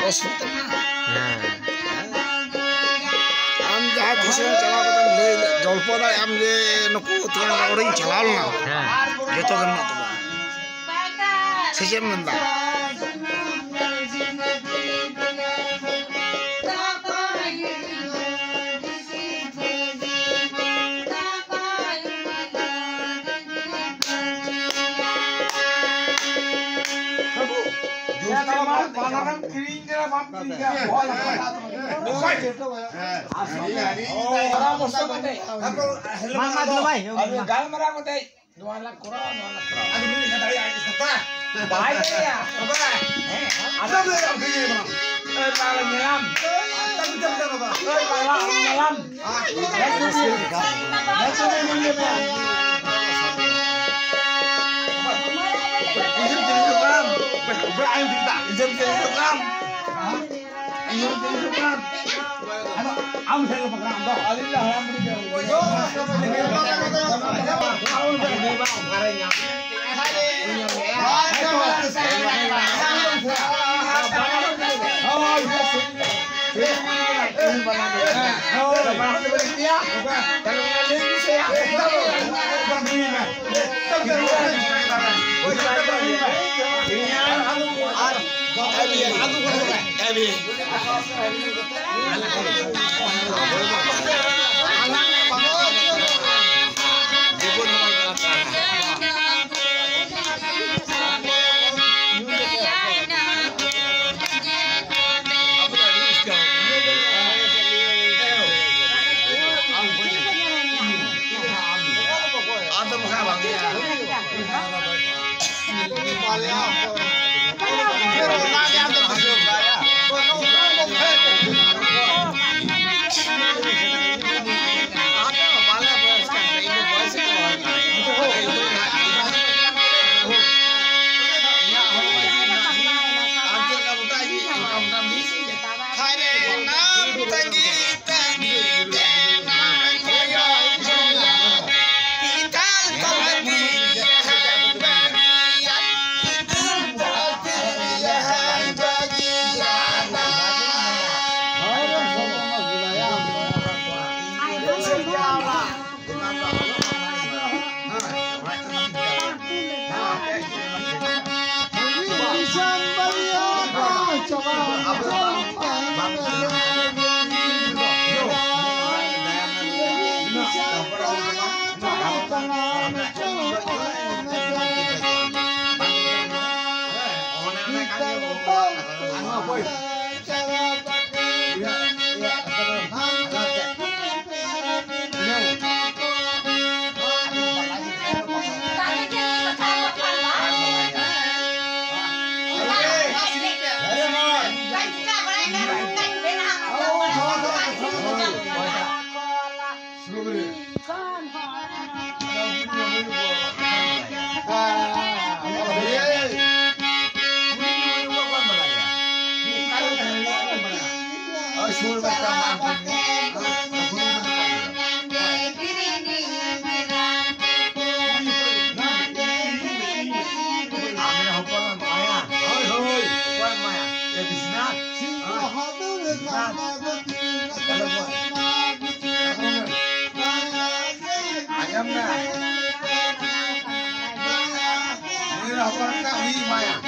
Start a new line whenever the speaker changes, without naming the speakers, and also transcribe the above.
bos tengah.
Nah,
Am jahat hisap cakap kita le jolpo dah am je nuku tukang orang celal na.
nah.
Gitu kan mak tu. Sejam nanda.
Panaran kering dia mampu dia. Orang bosnya kote.
Mama dulu bay.
Gal merah kote. 2 lakh kurang, 2 lakh kurang. Ada beli kata ya, siapa? Baik ya. Apa? Ada beli apa ini bang? Kalau nyelam. Tapi tidak apa. Kalau nyelam. Ibrahim kita, izin Instagram. Izin Instagram. Am saya program dah. Alhamdulillah Maya.